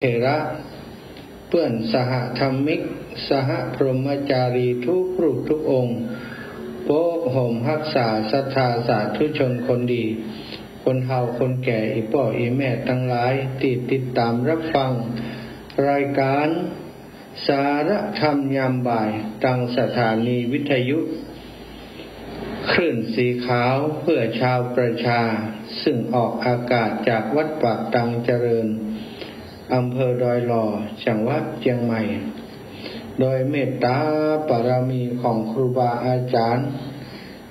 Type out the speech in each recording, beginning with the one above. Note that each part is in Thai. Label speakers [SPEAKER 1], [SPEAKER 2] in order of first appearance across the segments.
[SPEAKER 1] เถระเพื่อนสหธรรมิกสหพรหมจารีทุกรูปทุกองค์โป๊กห่มรักษาศรัทธาสาธุชนคนดีคนเฒ่าคนแก่อีพ่ออีแม่ทั้งหลายที่ติดตามรับฟังรายการสารธรรมยามบ่ายทางสถานีวิทยุคลื่นสีขาวเพื่อชาวประชาซึ่งออกอากาศจากวัดปากตังเจริญอำเภอดอยหล่อจังหวัดเชียงใหม่โดยเมตตาบารมีของครูบาอาจารย์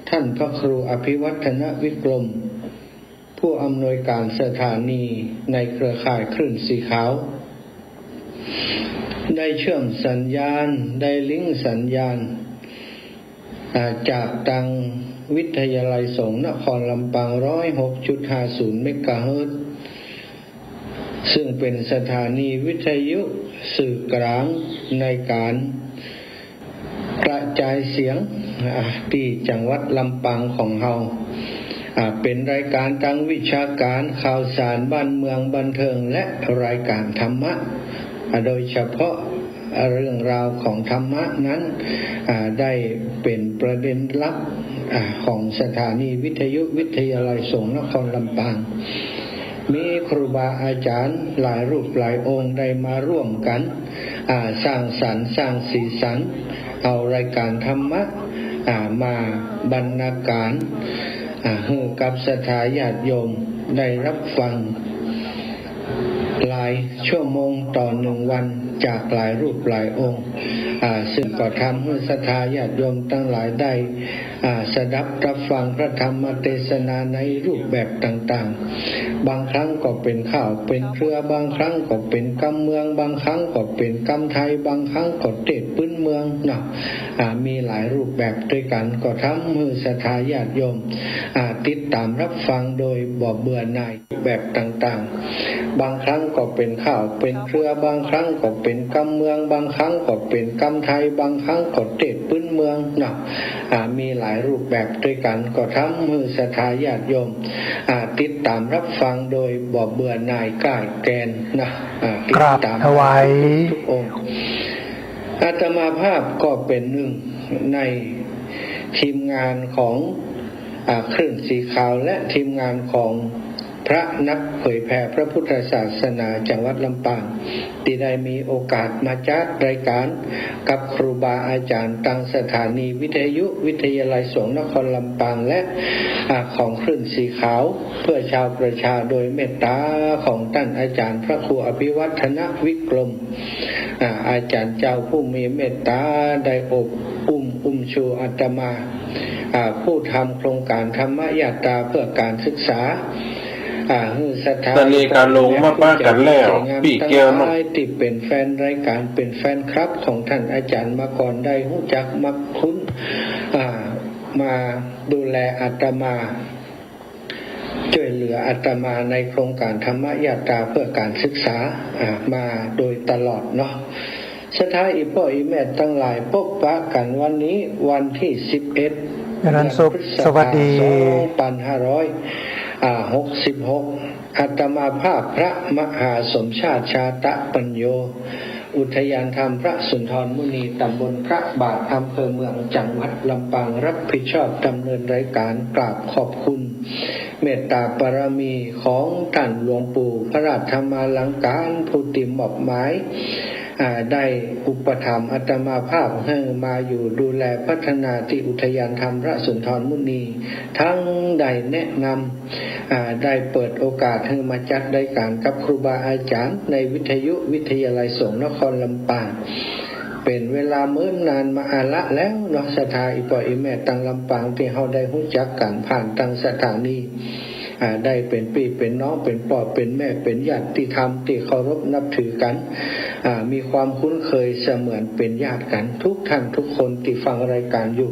[SPEAKER 1] ท่านพระครูอภิวัฒนวิกรมผู้อำนวยการสถานีในเครือข่ายคลื่นสีขาวได้เชื่อมสัญญาณได้ลิงก์สัญญาณจากทางวิทยาลัยสงฆ์นครลำปาง 106.50 เมกะเฮิรตซ์ซึ่งเป็นสถานีวิทยุสื่อกลางในการกระจายเสียงที่จังหวัดลำปางของเราเป็นรายการทางวิชาการข่าวสารบ้านเมืองบันเทิงและรายการธรรมะโดยเฉพาะเรื่องราวของธรรมะนั้นได้เป็นประเด็นลับของสถานีวิทยุวิทยาลัยสงฆ์นครลำปางมีครูบาอาจารย์หลายรูปหลายองค์ได้มาร่วมกันสร้างสรรค์สร้างสีสันเอารายการธรรมะมาบรรณาการให้กับศรัทธาญาติโยมได้รับฟังหลายชั่วโมงต่อ1 วันจากหลายรูปหลายองค์ซึ่งก็ทำให้ศรัทธาญาติโยมทั้งหลายได้สดับรับฟังพระธรรมเทศนาในรูปแบบต่างๆบางครั้งก็เป็นข่าวเป็นเครือบางครั้งก็เป็นกำเมืองบางครั้งก็เป็นกำไทยบางครั้งก็เทศพื้นเมืองมีหลายรูปแบบด้วยกันก็ทำให้ศรัทธาญาติโยมติดตามรับฟังโดยบ่เบื่อหน่ายแบบต่างๆบางครั้งก็เป็นข่าวเป็นเครือบางครั้งก็เป็นกำเมืองบางครั้งก็เป็นกำไทยบางครั้งก็เทศพื้นเมืองมีหลายรูปแบบด้วยกันก็ทำให้ศรัทธาญาติโยมติดตามรับฟังโดยบ่เบื่อหน่ายก่ายแกนติดตามทุกองค์อาตมาภาพก็เป็นหนึ่งในทีมงานของคลื่นสีขาวและทีมงานของพระนักเผยแผ่พระพุทธศาสนาจังหวัดลำปางที่ได้มีโอกาสมาจัดรายการกับครูบาอาจารย์ทางสถานีวิทยุวิทยาลัยสงฆ์นครลำปางและของคลื่นสีขาวเพื่อชาวประชาโดยเมตตาของท่านอาจารย์พระครูอภิวัฒนวิกรมอาจารย์เจ้าผู้มีเมตตาได้อบอุ้มชูอาตมาผู้ทำโครงการธรรมยาตราเพื่อการศึกษา
[SPEAKER 2] ตอนนี้การลงมาป้ากันแล้วปีเกียวมา
[SPEAKER 1] ที่เป็นแฟนรายการเป็นแฟนคลับของท่านอาจารย์มาก่อนได้รู้จักมักคุ้นมาดูแลอาตมาช่วยเหลืออาตมาในโครงการธรรมยาตราเพื่อการศึกษามาโดยตลอดเนาะสถานอีพ่ออีแม่ทั้งหลายพบปะกันวันนี้วันที่11เดือนพฤษภาคม2566อาตมาภาพพระมหาสมชาติชาตะปัญโยอุทยานธรรมพระสุนทรมุนีตำบลพระบาทอำเภอเมืองจังหวัดลำปางรับผิดชอบดำเนินรายการกราบขอบคุณเมตตาบารมีของท่านหลวงปู่พระราชธรรมาลังการผู้ติมอบหมายได้อุปถัมภ์อาตมาภาพให้มาอยู่ดูแลพัฒนาที่อุทยานธรรมพระสุนทรมุนีทั้งได้แนะนำได้เปิดโอกาสให้มาจัดรายการกับครูบาอาจารย์ในวิทยุวิทยาลัยสงฆ์นครลำปางเป็นเวลาเมื่อนานมาละแล้วเนาะสถาอีพ่ออีแม่ตังลำปางที่เฮาได้รู้จักกันผ่านทางสถานีได้เป็นพี่เป็นน้องเป็นพ่อเป็นแม่เป็นญาติธรรมที่เคารพนับถือกันมีความคุ้นเคยเสมือนเป็นญาติกันทุกท่านทุกคนที่ฟังรายการอยู่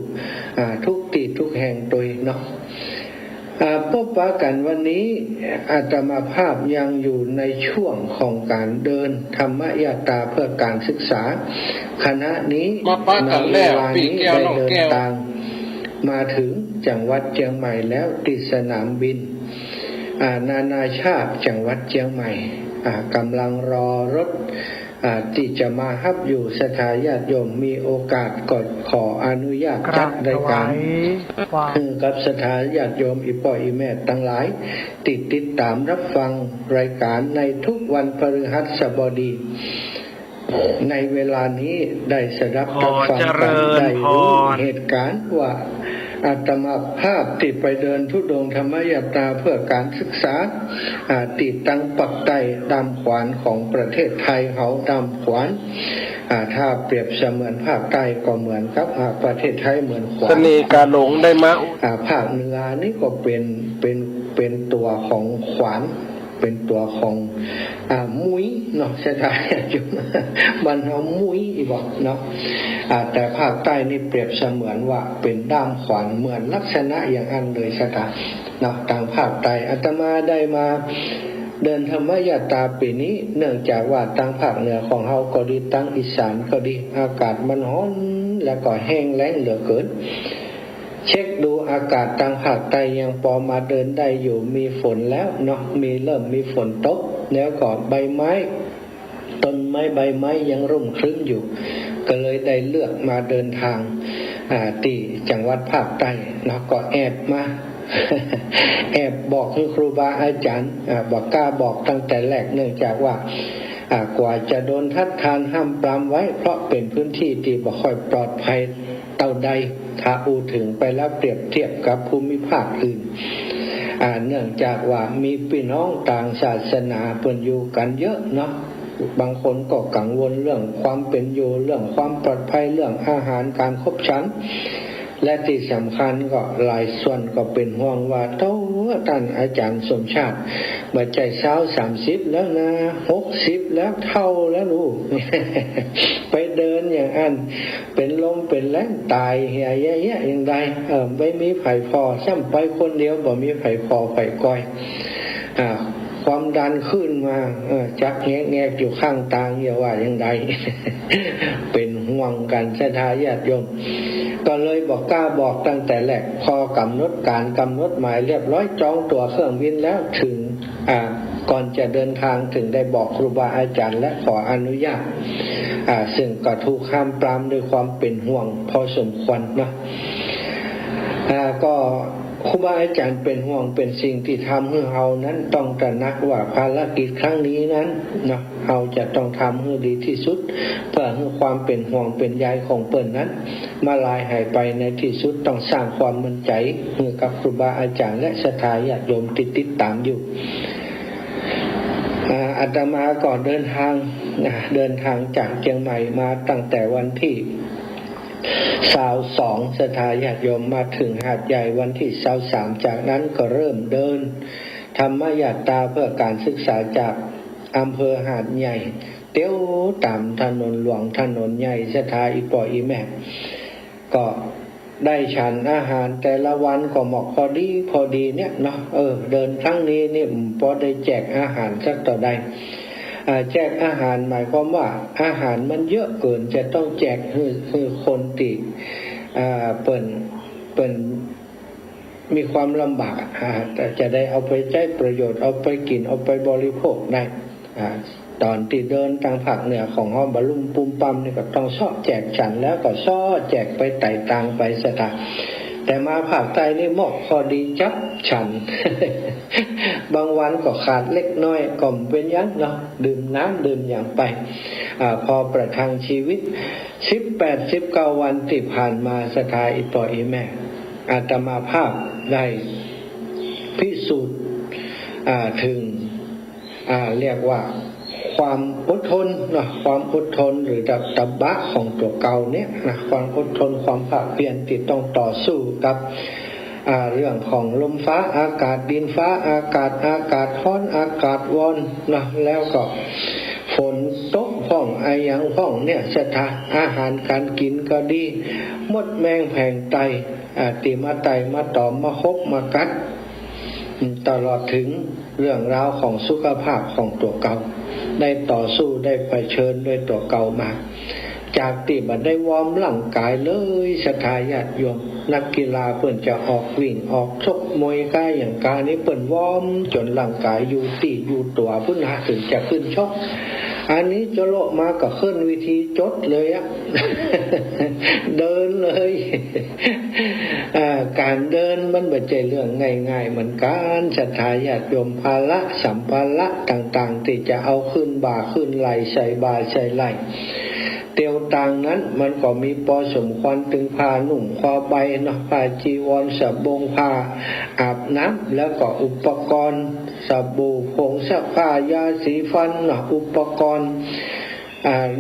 [SPEAKER 1] ทุกที่ทุกแห่งโดยเนาะพบปะกันวันนี้อาตมาภาพยังอยู่ในช่วงของการเดินธรรมยาตราเพื่อการศึกษาคณะนี้
[SPEAKER 2] ในเวลานี้
[SPEAKER 1] ได้เดินทางมาถึงจังหวัดเชียงใหม่แล้วที่สนามบินนานาชาติจังหวัดเชียงใหม่ กำลังรอรถที่จะมาฮับอยู่สถาญาติโยมมีโอกาสก็ขออนุญาตจัดรายการกับสถาญาติโยมอีพ่ออีแม่ทั้งหลายติดตามรับฟังรายการในทุกวันพฤหัสบดีในเวลานี้ได้สดับรับฟังกันได้รู้เหตุการณ์ว่าอาตมาภาพที่ไปเดินธุดงค์ธรรมยตราเพื่อการศึกษาติดตั้งปักใต้ดำขวานของประเทศไทยเขาดำขวานถ้าเปรียบเสมือนภาคใต้ก็เหมือนกับประเทศไทยเหมือนขวาน
[SPEAKER 2] เสน่ห์การหลงได้มะ
[SPEAKER 1] ภาคเหนือนี่ก็เป็นตัวของขวานเป็นตัวของมุ้ยเนาะสถาญาติโยมมันเอามุ้ยอีบอกเนาะแต่ภาคใต้นี่เปรียบเสมือนว่าเป็นด้ามขวานเหมือนลักษณะอย่างนั้นเลยสถาเนาะทางภาคใต้อาตมาได้มาเดินธรรมยตราปีนี้เนื่องจากว่าทางภาคเหนือของเฮาก็ดีทางอีสานก็ดีอากาศมันร้อนแล้วก็แห้งแล้งเหลือเกินเช็คดูอากาศทางภาคใต้ยังพอมาเดินได้อยู่มีฝนแล้วเนาะเริ่มมีฝนตกแล้วก็ใบไม้ต้นไม้ใบไม้ยังร่มครึ้มอยู่ก็เลยได้เลือกมาเดินทางที่จังหวัดภาคใต้เนาะก็แอบมาแอบบอกให้ครูบาอาจารย์บอกกล้าบอกตั้งแต่แรกเนื่องจากว่ากว่าจะโดนทัดทานห้ามปรามไว้เพราะเป็นพื้นที่ที่บ่ค่อยปลอดภัยเท่าใดถ้าอูถึงไปแล้วเปรียบเทียบกับภูมิภาคอื่นเนื่องจากว่ามีพี่น้องต่างศาสนาเพิ่นอยู่กันเยอะเนาะบางคนก็กังวลเรื่องความเป็นอยู่เรื่องความปลอดภัยเรื่องอาหารการคบฉันและที่สำคัญก็หลายส่วนก็เป็นห่วงว่าท่านอาจารย์สมชาติมาใจเช้า30แล้วนะ60แล้วเท่าแล้วลูก ไปเดินอย่างอันเป็นลมเป็นแรงตายเหี่ยแย่ๆอย่างใดไม่มีไผพอซ้ำไปคนเดียวบ่มีไผพอไผก้อยความดันขึ้นมาจักแงกอยู่ข้างตางอย่าว่าอย่างใด เป็นห่วงกันศรัทธาญาติโยมก็เลยบอกกล้าบอกตั้งแต่แรกพอกำหนดการกำหนดหมายเรียบร้อยจองตั๋วเครื่องบินแล้วถึงก่อนจะเดินทางถึงได้บอกครูบาอาจารย์และขออนุญาตซึ่งก็ถูกห้ามปรามด้วยความเป็นห่วงพอสมควรนะก็ครูบาอาจารย์เป็นห่วงเป็นสิ่งที่ทำให้เรานั้นต้องตระหนักว่าภารกิจครั้งนี้นั้นนะเราจะต้องทำให้ดีที่สุดเพื่อให้ความเป็นห่วงเป็นใยของเปิ้นนั้นมาลายหายไปในที่สุดต้องสร้างความมั่นใจให้กับครูบาอาจารย์และศรัทธาญาติโยมติดตามอยู่อาตมาก่อนเดินทางจากเชียงใหม่มาตั้งแต่วันที่22ศรัทธาญาติโยมมาถึงหาดใหญ่วันที่23จากนั้นก็เริ่มเดินธรรมยตราเพื่อการศึกษาจากอำเภอหาดใหญ่เตี้ยวตามถนนหลวงถนนใหญ่ศรัทธาอีปออีแม่ก็ได้ฉันอาหารแต่ละวันก็เหมาะพอดีเนี่ยเนาะเดินครั้งนี้นี่พอได้แจกอาหารสักต่อใดแจกอาหารหมายความว่าอาหารมันเยอะเกินจะต้องแจกให้คนที่เปิ่นมีความลำบากแต่จะได้เอาไปใช้ประโยชน์เอาไปกินเอาไปบริโภคได้ตอนที่เดินทางภาคเหนือของเฮาบรรลุปุ่มปั๊มนี่ก็ต้องซ้อแจกฉันแล้วก็ซ้อแจกไปไต่ตางไปซะค่ะแต่มาภาคใต้นี่เหมาะพอดีจับฉัน บางวันก็ขาดเล็กน้อยก็เป็นยังเนาะดื่มน้ำดื่มอย่างไปพอประทังชีวิต 18-19 วันที่ผ่านมาศรัทธาอีปออีแม่อาตมาภาพได้พิสูจน์ถึงเรียกว่าความอดทนนะความอดทนหรือตบะของตัวเก่าเนี่ยนะความอดทนความภาคเพียรที่ต้องต่อสู้กับเรื่องของลมฟ้าอากาศดินฟ้าอากาศร้อนอากาศร้อนนะแล้วก็ฝนตกพ่องไอยังพ่องเนี่ยสถานอาหารการกินก็ดีมดแมงแผงไตตีมาไตมาตอมมาคบมากัดตลอดถึงเรื่องราวของสุขภาพของตัวเก่าได้ต่อสู้ได้เผชิญด้วยตัวเก่ามา จากที่บัดได้วอร์มร่างกายเลยศรัทธาญาติโยมนักกีฬาเพิ่นจะออกวิ่งออกชกมวยกายอย่างกายนี้เพิ่นวอร์มจนร่างกายอยู่ตีอยู่ตัวพุ่นหาถึงจะขึ้นชกอันนี้จะโลมาก็ขึ้นวิธีจดเลยอะ เดินเลยการเดินมันไม่ใช่เรื่องง่ายๆเหมือนกันศรัทธาญาติโยมภาระสัมภาระต่างๆที่จะเอาขึ้นบ่าขึ้นไหล่ใส่บ่าใส่ไหล่เตียวต่างนั้นมันก็มีพอสมควรถึงผ้านุ่มผ้าใบเนาะผ้าจีวรสบงผ้าอาบน้ำแล้วก็อุปกรณ์สบู่ผงซักผ้ายาสีฟันเนาะอุปกรณ์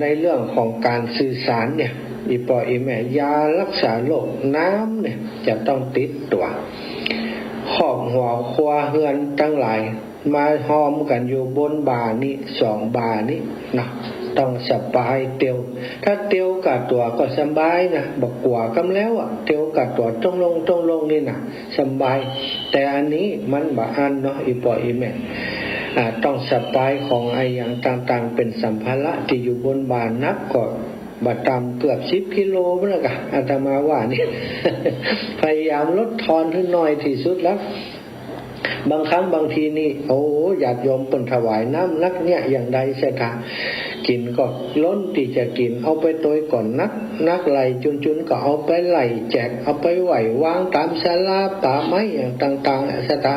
[SPEAKER 1] ในเรื่องของการสื่อสารเนี่ยอีปออีแม่ยารักษาโรคน้ำเนี่ยจะต้องติดตัวขอบหัวครัวเฮือนทั้งหลายมาหอมกันอยู่บนบ่านี้2บ่านี้นะต้องสบายเตียวถ้าเตียวกับตัวก็สบายนะบอกกว่ากันแล้วอ่ะเตียวกับตัวต้องลงนี่นะสบายแต่อันนี้มันบ่อันเนาะอีปออีแม่ต้องสบายของไออย่างต่างๆเป็นสัมภาระที่อยู่บนบ่านักก็บาดตามเกือบ10 กิโลเมื่อกี้อาตมาว่านี่ พยายามลดทอนให้น้อยที่สุดแล้วบางครั้งบางทีนี่โอ้ญาติโยมเปิ่นถวายน้ำนักเนี่ยอย่างใดใช่ค่ะกินก็ล้นที่จะกินเอาไปโดยก่อนนักไหลจุนก็เอาไปไหลแจกเอาไปไหววางตามศาลาป่าไม้อย่างต่างๆสถา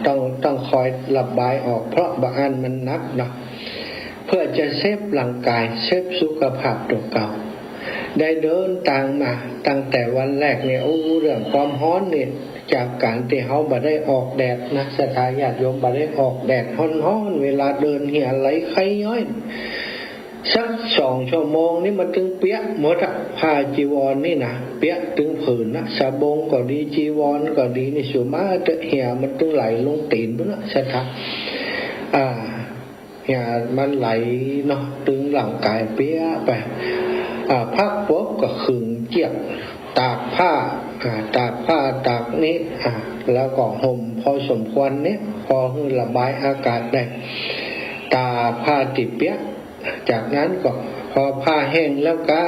[SPEAKER 1] ต้องคอยระบายออกเพราะบางอันมันนักเนาะเพื่อจะเซฟร่างกายเซฟสุขภาพตัวเก่าได้เดินต่างมาตั้งแต่วันแรกเนี่ยเรื่องความร้อนเนี่ยจากการที่เขาบ่ได้ออกแดดนะศรัทธาญาติโยมบ่ได้ออกแดดร้อนๆเวลาเดินเหี่ยไหลไข้ย้อยสัก2 ชั่วโมงนี่มันถึงเปียกหมดผ้าจีวรนี่นะเปียกถึงผืนนะสบงก็ดีจีวรก็ดีนี่สุมาจะเหี่ยมันถึงไหลลงตีนพุ่นนะศรัทธาเหี่ยมันไหลเนาะถึงร่างกายเปียกไปพักปุ๊บก็ขึงเจียกตากผ้าตากนี้แล้วก็ห่มพอสมควรเนี่ยพอให้ระบายอากาศได้ตากผ้าติดเปียกจากนั้นก็พอผ้าแห้งแล้วก็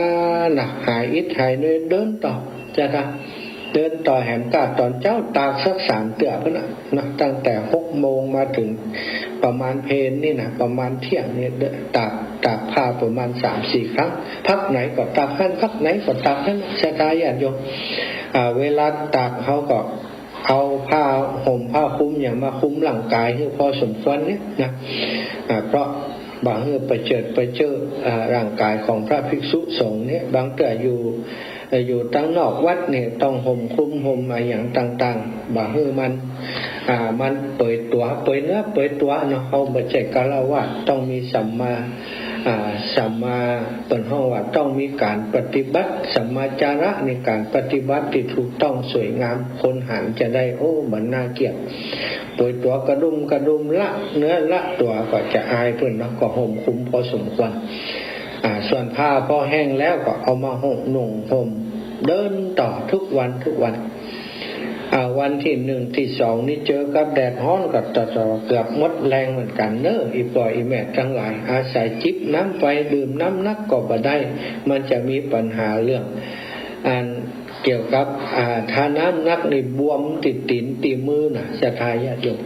[SPEAKER 1] หายอิดหายเดินต่อจะทำเดินต่อแหมกาตอนเจ้าตากสัก3 เตือนนะตั้งแต่6 โมงมาถึงประมาณเพลนี่นะประมาณเที่ยงเนี่ยตากผ้าประมาณ 3-4 ครั้งพักไหนก็ตากพักไหนก็ตากนั้นศรัทธาญาติโยมเวลาตากเขาก็เอาผ้าห่มผ้าคลุมอย่างมาคลุมร่างกายให้พอสมควรเนี่ยนะเพราะบางไปเจอร่างกายของพระภิกษุสงฆ์เนี่ยบางแต่อยู่ตั้งนอกวัดเนี่ยต้องห่มคลุมห่มอะไรอย่างต่างๆบางมันเปิดตัวเปิดเนื้อเปิดตัวเนาะเขาบัจเจกาลาวาสต้องมีสัมมาเป็นห้องว่าต้องมีการปฏิบัติสัมมาจาระในการปฏิบัติที่ถูกต้องสวยงามคนหันจะได้บันน่าเกียรติเปิดตัวกระดุมละเนื้อละตัวก็จะอายเพิ่นเนาะก็ห่มคลุมพอสมควรส่วนผ้าพอแห้งแล้วก็เอามาห่มนุ่งห่มเดินต่อทุกวันวันที่1ที่2นี่เจอกับแดดร้อนกับต่อเกือบหมดแรงเหมือนกันเนอะอีปอยอีแม่ทั้งหลายอาศัยจิบน้ำไปดื่มน้ำนักก็บ่ได้มันจะมีปัญหาเรื่องเกี่ยวกับถ้าน้ำนักนี่บวมติดตีนตีมือน่ะศรัทธาญาติโยม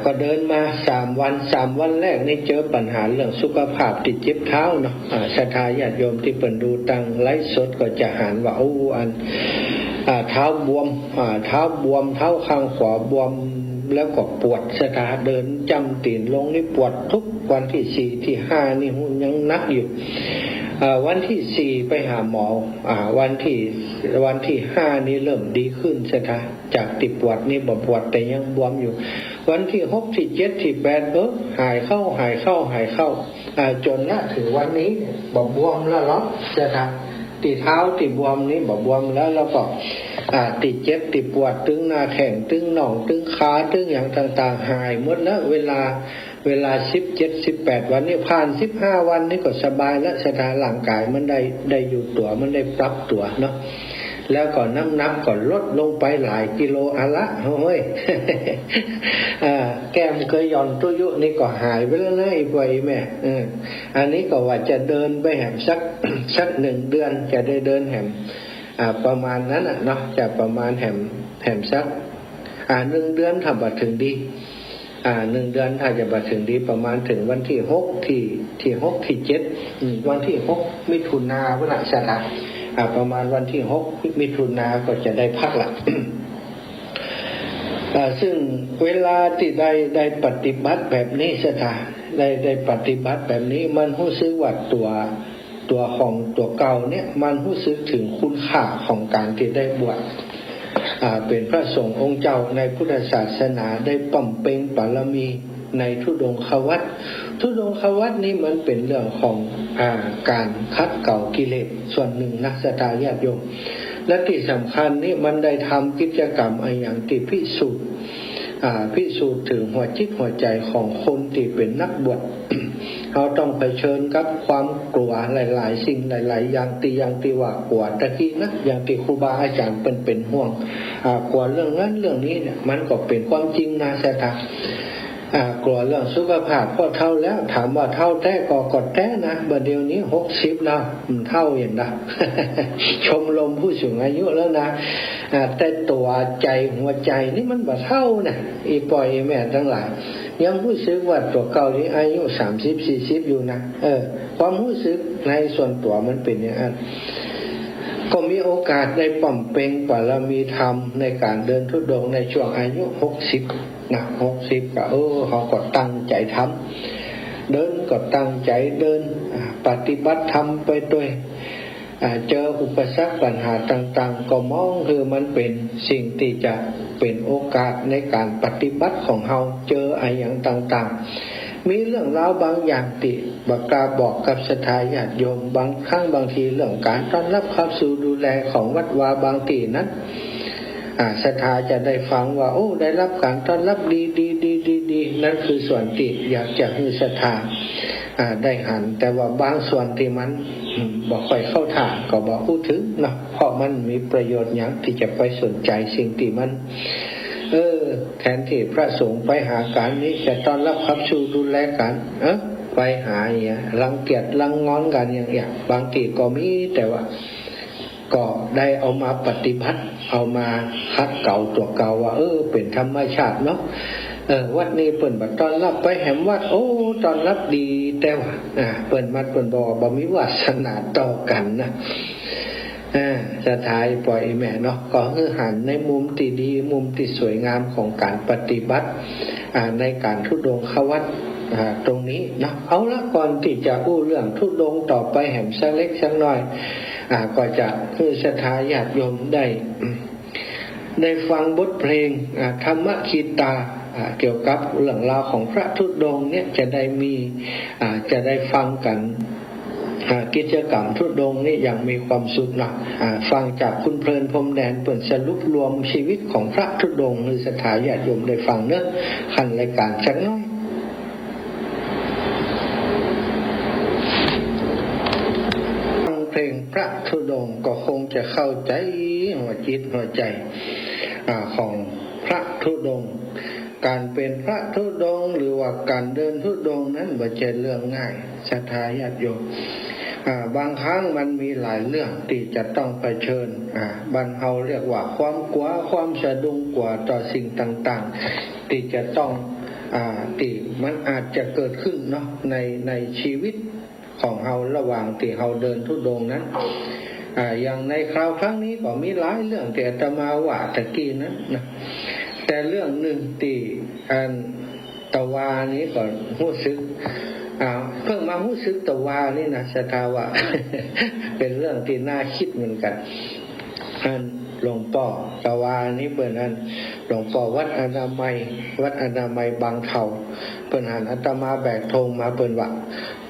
[SPEAKER 1] ก็เดินมา3 วันแรกนี่เจอปัญหาเรื่องสุขภาพติดเจ็บเท้าเนาะศรัทธาญาติโยมที่เปิ่นดูตังไลฟ์สดก็จะหันว่าเท้าบวมเท้าข้างขวาบวมแล้วก็ปวดศรัทธาเดินจำตีนลงนี่ปวดทุกวันที่4ที่5นี่ยังนักอยู่วันที่4ไปหาหมอวันที่5นี่เริ่มดีขึ้นศรัทธาจากติดปวดนี่บ่ปวดแต่ยังบวมอยู่วันที่6ที่7ที่8หายเข้าจนณถึงวันนี้บ่บวมแล้วหรอศรัทธาติดเท้าติดบวมนี่บ่บวมแล้วก็ติดเจ็บติดปวดตึงหน้าแข้งตึงหน่องตึงขาตึงอย่างต่างๆหายหมดแล้วเวลา17-18 วันนี่ผ่าน15 วันนี่ก็สบายแล้วสถานร่างกายมันได้อยู่ตัวมันได้ปรับตัวเนาะ แล้วก็น้ำหนักก็ลดลงไปหลายกิโลอะละโอ้ย แก้มเคยหย่อนตุยุนี่ก็หายไปแล้วนะไอ้บ่อยแม่อันนี้ก็ว่าจะเดินไปแหมสัก1 เดือนจะได้เดินแหมประมาณนั้นเนาะจะประมาณแหมสัก1 เดือนถ้าบัดถึงดี1 เดือนถ้าจะบัดถึงดีประมาณถึงวันที่6ที่6ที่7วันที่6มิถุนายนวันอาทิตย์ประมาณวันที่6มิถุนายนก็จะได้พักละซึ่งเวลาที่ได้ปฏิบัติแบบนี้ได้ปฏิบัติแบบนี้มันรู้สึกว่าตัวของตัวเก่าเนี่ยมันรู้สึกถึงคุณค่าของการที่ได้บวชเป็นพระสงฆ์องค์เจ้าในพุทธศาสนาได้ป้อมเพ็ญบารมีในธุดงควัตรนี้มันเป็นเรื่องของการคัดเก่ากิเลสส่วนหนึ่งนักศรัทธาญาติโยมและที่สำคัญนี่มันได้ทำกิจกรรมอย่างที่พิสูจน์ถึงหัวจิตหัวใจของคนที่เป็นนักบวช เราต้องเผชิญกับความกลัวหลายๆสิ่งหลายๆอย่างที่ว่ากลัวตะกี้นะอย่างที่ครูบาอาจารย์เป็นห่วงกลัวเรื่องนั้นเรื่องนี้เนี่ยมันก็เป็นความจริงนะศรัทธากลัวเรื่องสุขภาพพอเท่าแล้วถามว่าเท่าแท้ก็แท้นะบัดเดี๋ยวนี้60แล้วเท่าอย่างนะ ชมรมผู้สูงอายุแล้วนะแต่ตัวใจหัวใจนี่มันบ่เท่านะอีปล่อยแม่ทั้งหลายยังรู้สึกว่าตัวเก่านี่อายุ30-40อยู่นะความรู้สึกในส่วนตัวมันเป็นอย่างนั้นก็มีโอกาสได้ป้อมเพ็ญบารมีธรรมในการเดินธุดงค์ในช่วงอายุ60นะ60ก็เขาก็ตั้งใจทำเดินก็ตั้งใจเดินปฏิบัติธรรมไปด้วยเจออุปสรรคปัญหาต่างๆก็มองคือมันเป็นสิ่งที่จะเป็นโอกาสในการปฏิบัติของเราเจออะไรอย่างต่างๆมีเรื่องราวบางอย่างที่กล้าบอกกับศรัทธาญาติโยมบางครั้งบางทีเรื่องการต้อนรับเข้าสู่ดูแลของวัดวาบางทีนั้นศรัทธาจะได้ฟังว่าได้รับการต้อนรับดีนั่นคือส่วนที่อยากจะให้ศรัทธาได้หันแต่ว่าบางส่วนที่มันบอกค่อยเข้าทางก็บอกพูดถึงนะเพราะมันมีประโยชน์อย่างที่จะไปสนใจสิ่งที่มันแทนที่พระสงฆ์ไปหาการนี้จะต้อนรับขับสู่ดูแลกันไปหาอย่างเงี้ยรังเกียจรังงอนกันอย่างเงี้ยบางทีก็มีแต่ว่าก็ได้เอามาปฏิบัติเอามาคัดเก่าตัวเก่าว่าเป็นธรรมชาติเนาะวัดนี้เปิ่นบัดต้อนรับไปแหมวัดต้อนรับดีแต่ว่าเปิ่นบอกบ่มีวาสนาต่อกันนะจะทายปล่อยแม่เนาะก็คือหันในมุมที่ดีมุมที่สวยงามของการปฏิบัติในการธุดงควัตรตรงนี้นะเอาละก่อนที่จะพูดเรื่องธุดงต่อไปแหมสักเล็กสักน้อยก็จะคือศรัทธาญาติโยมได้ฟังบทเพลงธรรมคีตาเกี่ยวกับเรื่องราวของพระธุดงค์เนี่ยจะได้ฟังกันกิจกรรมธุดงค์นี่อย่างมีความสุขนะฟังจากคุณเพลินพรมแดนเปิดสรุปรวมชีวิตของพระธุดงค์หรือศรัทธาญาติโยมได้ฟังเนื้อขั้นรายการสักน้อยเพลงพระธุดงค์ก็คงจะเข้าใจหัวจิตหัวใจของพระธุดงค์การเป็นพระธุดงค์หรือว่าการเดินธุดงค์นั้นไม่ใช่เรื่องง่ายศรัทธาญาติโยมบางครั้งมันมีหลายเรื่องที่จะต้องเผชิญบรรเทาเรียกว่าความกลัวความสะดุ้งกลัวต่อสิ่งต่างๆที่จะต้องที่มันอาจจะเกิดขึ้นเนาะในชีวิตของเราระหว่างที่เราเดินธุดงค์นั้นอย่างในคราวครั้งนี้ก็มีหลายเรื่องแต่อาตมาว่าตะกี้นั้นนะแต่เรื่องหนึ่งที่ตะวานี้ก็รู้สึกเพิ่งมารู้สึกตะวานี่นะศรัทธาว่า เป็นเรื่องที่น่าคิดเหมือนกันหลวงพ่อตะวานี้เปิดนั้นหลวงพ่อวัดอนามัยบางเถาเปิดหันอาตมาแบกธงมาเปิดว่า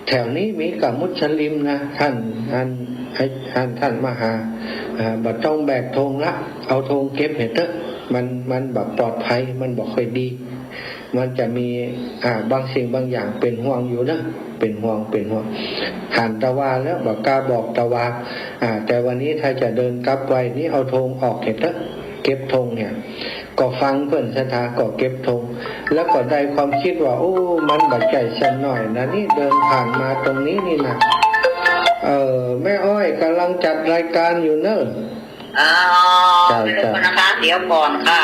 [SPEAKER 1] แถวนี้มีกับมุสลิมนะท่านมหาบัดต้องแบกธงละเอาธงเก็บเถอะมันแบบปลอดภัยมันบอกค่อยดี มันจะมีบางสิ่งบางอย่างเป็นห่วงอยู่นะเป็นห่วงหันตะวาแล้วบอกกล้าบอกตะวาแต่วันนี้ถ้าจะเดินกลับไปนี่เอาธงออกเก็บธงเนี่ยก็ฟังเพิ่นศรัทธาก็เก็บธงแล้วก็ได้ความคิดว่าโอ้มันบัดใจสั่นหน่อยนะนี่เดินผ่านมาตรงนี้นี่นะแม่อ้อยกำลังจัดรายการอยู่เนอะ
[SPEAKER 3] จ้านะคะเดี๋ยวก่อนค่ะ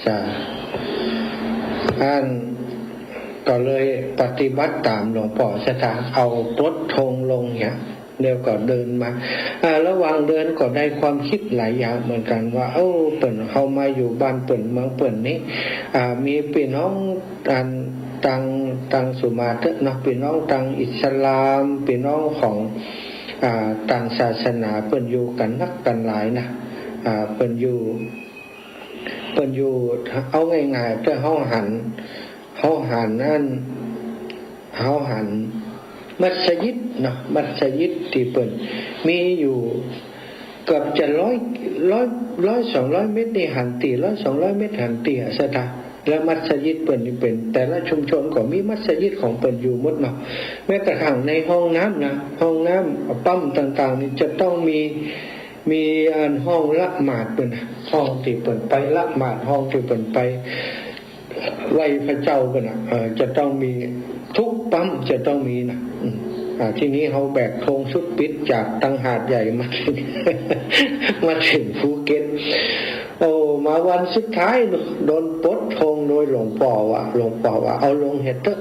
[SPEAKER 1] จ้าก็เลยปฏิบัติตามหลวงพ่อศรัทธาเอาปลดธงลงเนี่ยเดี๋ยวก็เดินมาระหว่างเดินก็ได้ความคิดหลายอย่างเหมือนกันว่าเปิ่นเข้ามาอยู่บ้านเปิ่นเมืองเปิ่นนี้มีพี่น้องต่างสุมาเตเนาะพี่น้องต่างอิสลามพี่น้องของต่างศาสนาเปิ่นอยู่กันนักกันหลายนะเปิ่นอยู่เอาง่ายๆแต่เฮาหันนั่นเฮาหันมัสยิดเนาะมัสยิดที่เปิ่นมีอยู่เกือบจะ100-200 เมตรนี่หันตี100-200 เมตรหันตีซะท่าแล้วมัสยิดเปิ่นนี่เป็นแต่ละชุมชนก็มีมัสยิดของเปิ่นอยู่หมดเนาะแม้กระทั่งในห้องน้ำนะห้องน้ำปั๊มต่างๆนี่จะต้องมีห้องละหมาดเปิ่นห้องที่เปิ่นไปละหมาดห้องที่เปิ่นไปไหว้พระเจ้าเปิ่นจะต้องมีทุกปั๊มจะต้องมีนะที่นี้เขาแบกธงชุดปิดจากตังหาดใหญ่มาถึงภูเก็ตมาวันสุดท้ายโดนปลดธงโดยหลวงพ่อว่าเอาลงเฮ็ดเถอะ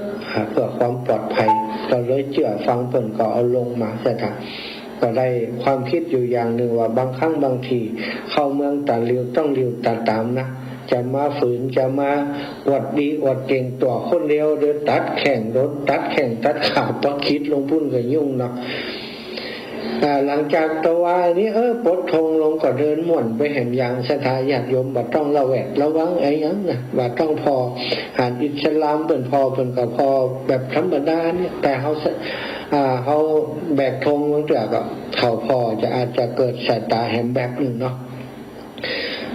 [SPEAKER 1] เพื่อความปลอดภัยก็เลยเชื่อฟังเพิ่นก็เอาลงมาซะค่ะก็ได้ความคิดอยู่อย่างหนึ่งว่าบางครั้งบางทีเข้าเมืองตาเลียวต้องเลียวตาตามนะจะมาฝืนจะมาอวดดีอวดเก่งตัวคนเดียวเดินตัดแข่งรถตัดแข่งตัดขาดต้องคิดลงพุ่นก็ยุ่งเนาะหลังจากตะวันนี้ปลดธงลงก็เดินม่วนไปแห่งอย่างศรัทธาญาติโยมบ่ต้องระแวดระวังไอ้หยังนะบ่ต้องพอหาดอิสลามเพิ่นพอแบบธรรมดาเนี่ยแต่เขาแบกธงบางเทื่อก็เขาพอจะอาจจะเกิดสายตาแหมแบบนึงเนาะ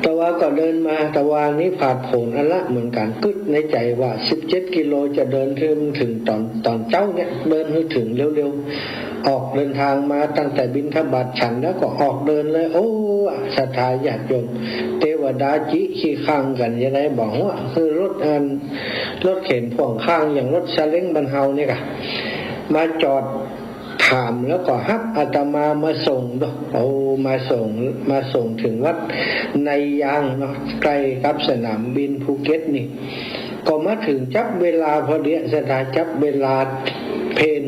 [SPEAKER 1] ตะวันก็เดินมาตะวันนี้ผ่านโผลอันละเหมือนกันกึดในใจว่า17 กิโลจะเดินถึงตอนเจ้าเนี่ยเดินให้ถึงเร็วๆออกเดินทางมาตั้งแต่บิณฑบาตฉันแล้วก็ออกเดินเลยศรัทธาญาติโยมเทวดาจิขี้ข้างกันยังไงบอกว่าคือรถเข็นพ่วงข้างอย่างรถซาเล้งบรรเฮานี่ค่ะมาจอดถามแล้วก็ฮับอาตมามาส่งมาส่งถึงวัดในยางเนาะใกล้กับสนามบินภูเก็ตนี่ก็มาถึงจับเวลาพอดีสถานจับเวลาเพล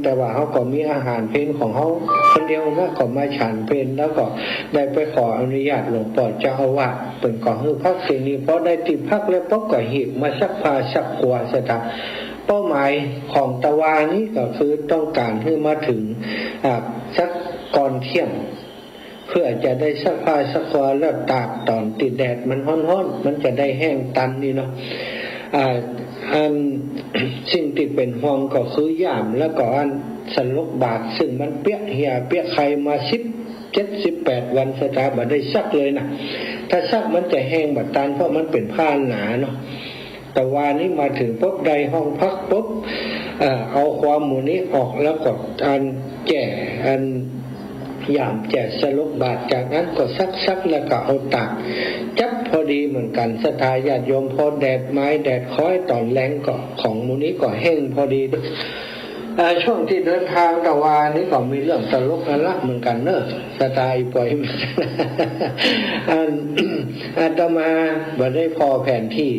[SPEAKER 1] แต่ว่าเขาก็มีอาหารเพลของเขาคนเดียวนะก็มาฉันเพลแล้วก็ได้ไปขออนุญาตหลวงพ่อเจ้าอาวาสเป็นก่อให้พักเสนีพอได้ที่พักแล้วก็หิบมาซักผ้าซักกวาดสถานเป้าหมายของตะวานี้ก็คือต้องการให้มาถึงสักก่อนเที่ยงเพื่อจะได้ซักผ้าซักกวาดแล้วตากตอนติดแดดมันร้อนๆมันจะได้แห้งตันนี่เนาะสิ่งที่เป็นห่วงก็คือย่ามแล้วก็สลกบาทซึ่งมันเปียกเหี่ยเปียกไข่มา17-18 วันสตาบ่ได้ซักเลยนะถ้าซักมันจะแห้งบัดตันเพราะมันเป็นผ้าหนาเนาะแต่วานี้มาถึงปุ๊บได้ห้องพักปุ๊บเอาความหมู่นี้ออกแล้วก็แก่ย่ามแจกสลบบาทจากนั้นก็ซักแล้วก็เอาตากจับพอดีเหมือนกันศรัทธาญาติโยมพอแดดไม้แดดค้อยตอนแรงก็ของหมู่นี้ก็แห้งพอดีช่วงที่เดินทางตะวานี้ก็มีเรื่องตลกนั่นละเหมือนกันเนอะสไตล์ปล่อยอาตมาบ่ได้พอแผนที่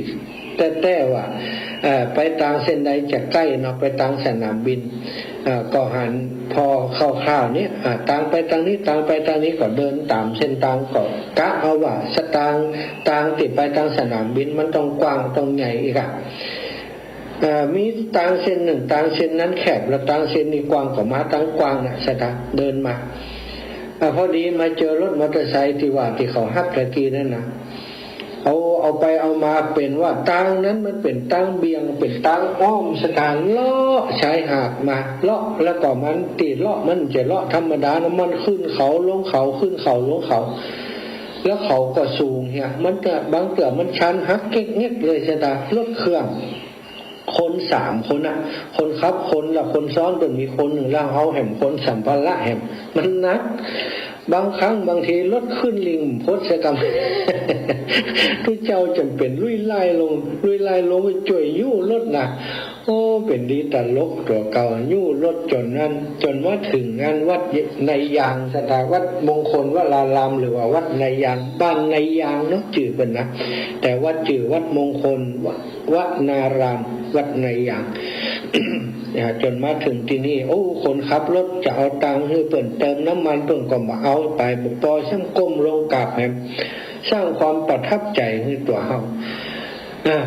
[SPEAKER 1] แต่ว่าไปทางเส้นใดจะใกล้เนาะไปทางสนามบินก็หันพอคร่าวๆนี้ทางไปทางนี้ทางไปทางนี้ก็เดินตามเส้นทางก็กะเอาว่าสตางติดไปทางสนามบินมันต้องกว้างต้องใหญ่อีกมีทางเส้นหนึ่งทางเส้นนั้นแคบแล้วทางเส้นนี้กว้างก็มาทางกว้างน่ะสตางเดินมาพอดีมาเจอรถมอเตอร์ไซค์ที่เขาฮับตะกี้นั่นนะเอาไปเอามาเป็นว่าทางนั้นมันเป็นทางเบี่ยงเป็นทางอ้อมสถานเลาะชายหาดมาเลาะแล้วก็มันตีเลาะมันจะเลาะธรรมดานะมันขึ้นเขาลงเขาขึ้นเขาลงเขา แล้วเขาก็สูงเนี่ยมันก็บางเกือบมันชันฮักเก๊กเงี้ยเลยใช่ไหมรถเครื่องคน3 คนอ่ะคนขับคนละคนซ้อนจนมีคนหนึ่งแล้วเขาแหมคนสัมภาระแหมมันนักบางครั้งบางทีรถขึ้นลิงพศกรรม ทุกเจ้าจำเป็นลุยไล่ลงไปจ่วยยู่รถนะโอ้เป็นดีตลกตัวเก่ายู่รถจนว่าถึงงานวัดในยางสถาวัดมงคลวรารามหรือว่าวัดในยางบ้านในยางเนาะจื่อเป็นนะแต่วัดจื่อวัดมงคลวัดนารามวัดในยาง จนมาถึงที่นี่โอ้คนขับรถจะเอาตังค์ให้เปิ่นเติมน้ำมันเปิ่นก็มาเอาไปปอช่างก้มลงกราบให้สร้างความประทับใจให้ตัวเฮา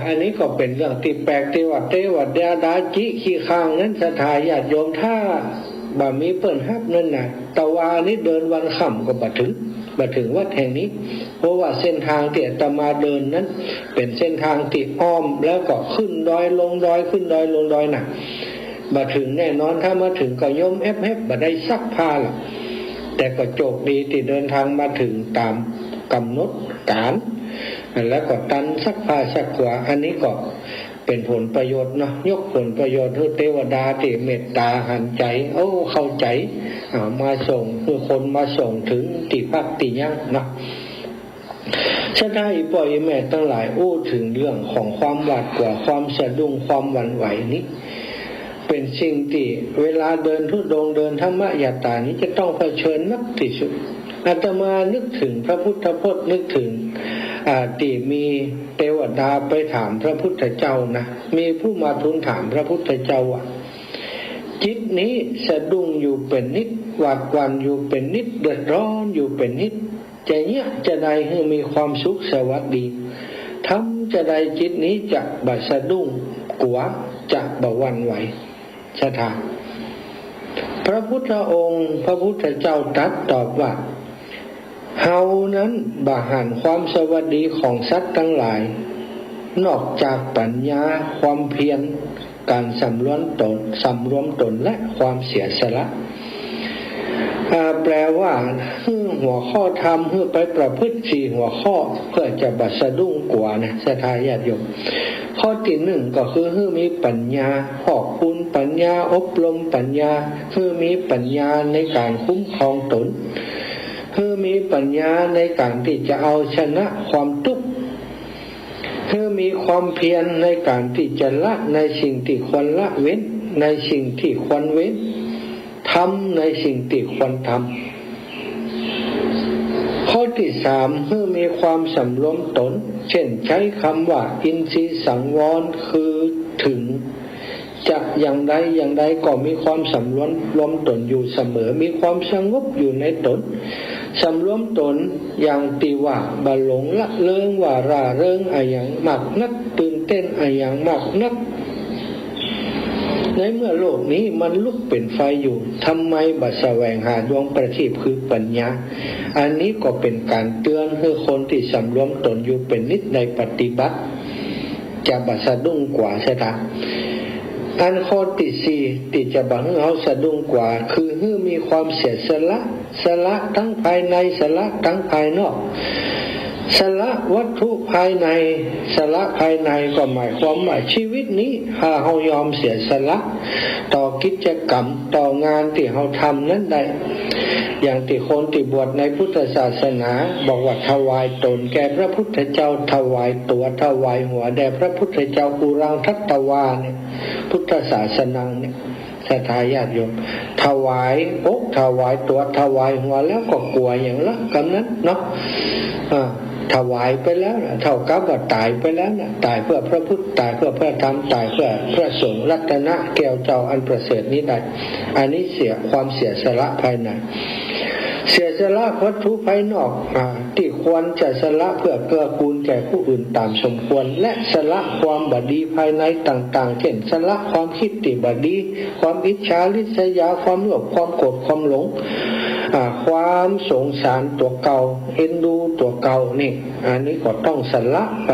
[SPEAKER 1] อันนี้ก็เป็นเรื่องที่แปลกที่ว่าเทวดาจิขี้ข้างนั้นสถาญาติโยมถ้าบ่มีเปิ่นฮับนั่นน่ะตะวานี้เดินวันค่ำก็บ่ถึงวัดแห่งนี้เพราะว่าเส้นทางที่อาตมาเดินนั้นเป็นเส้นทางที่อ้อมแล้วก็ขึ้นดอยลงดอยขึ้นดอยลงดอยน่ะบ่ถึงแน่นอนถ้ามาถึงก็ย่มแอบบ่ได้ซักผ้าล่ะแต่ก็โชคดีที่เดินทางมาถึงตามกำหนดการแล้วก็ตันซักผ้าซักขวาอันนี้ก็เป็นผลประโยชน์เนาะยกผลประโยชน์ให้เทวดาที่เมตตาหันใจโอ้เข้าใจมาส่งคือคนมาส่งถึงที่พักที่ยั่งเนาะฉะนั้นปล่อยแม่ทั้งหลายอู้ถึงเรื่องของความหวาดกลัวความสะดุ้งความหวั่นไหวนี้เป็นสิ่งที่เวลาเดินธุดงค์เดินธรรมยาตรานี้จะต้องเผชิญนักที่สุดอาตมานึกถึงพระพุทธพจน์นึกถึงที่มีเทวดาไปถามพระพุทธเจ้านะมีผู้มาทูลถามพระพุทธเจ้าว่าจิตนี้สะดุ้งอยู่เป็นนิดหวาดหวั่นอยู่เป็นนิดเดือดร้อนอยู่เป็นนิดจะเนี้ยจะได้ให้มีความสุขสวัสดีทำจะได้จิตนี้จะบ่สะดุ้งกลัวจะบ่หวั่นไหวสถานพระพุทธองค์พระพุทธเจ้าตรัสตอบว่าเฮานั้นบ่หันความสวัสดีของสัตว์ทั้งหลายนอกจากปัญญาความเพียรการสำรวมตนและความเสียสละแปลว่าหัวข้อธรรมเพื่อไปประพฤติ4หัวข้อเพื่อจะบัสะดุ้งกว่านะศรัทธาญาติโยมข้อที่1ก็คือให้มีปัญญาขอบคุณปัญญาอบรมปัญญาคือมีปัญญาในการคุ้มครองตนคือมีปัญญาในการที่จะเอาชนะความทุกข์คือมีความเพียรในการที่จะละในสิ่งที่ควรละเว้นในสิ่งที่ควรเว้นทำในสิ่งที่ควรทำข้อที่3คือมีความสำรวมตนเช่นใช้คำว่าอินทรีย์สังวรคือถึงจะอย่างใดก็มีความสำรวมตนอยู่เสมอมีความสงบอยู่ในตนสำรวมตนอย่างที่ว่าบ่หลงละเลิงว่าร่าเริงอะอย่างมากนักตื่นเต้นอะอย่างมากนักในเมื่อโลกนี้มันลุกเป็นไฟอยู่ทำไมบ่แสวงหาดวงประทีปคือปัญญาอันนี้ก็เป็นการเตือนให้คนที่สำรวมตนอยู่เป็นนิจในปฏิบัติจะบ่สะดุ้งกว่าใช่ไหมอันข้อที่4ที่จะบ่ให้เฮาสะดุ้งกว่าคือให้มีความเสียสละทั้งภายในสละทั้งภายนอกสละวัตถุภายในสละภายในก็หมายความว่าชีวิตนี้ถ้าเฮายอมเสียสละต่อกิจกรรมต่องานที่เฮาทำนั้นได้อย่างที่คนที่บวชในพุทธศาสนาบอกว่าถวายตนแก่พระพุทธเจ้าถวายตัวถวายหัวแด่พระพุทธเจ้าปุรังทัตตวาเนี่ยพุทธศาสนาเนี่ยศรัทธาญาติโยมถวายอกถวายตัวถวายหัวแล้วก็กลัวอย่างละกำนั้นเนาะถวายไปแล้วเท่ากับว่าตายไปแล้วนะตายเพื่อพระพุทธตายเพื่อพระธรรมตายเพื่อพระสงฆ์รัตนะแก้วเจ้าอันประเสริฐนี้ได้อันนี้เสียความเสียสละภายในเสียสละวัตถุภายนอกที่ควรจะสละเพื่อเกื้อกูลแก่ผู้อื่นตามสมควรและสละความบดีภายในต่างๆเช่นสละความคิดที่บดีความอิจฉาริษยาความโลภความโกรธความหลงความสงสารตัวเก่าเอ็นดูตัวเก่านี่อันนี้ก็ต้องสละไ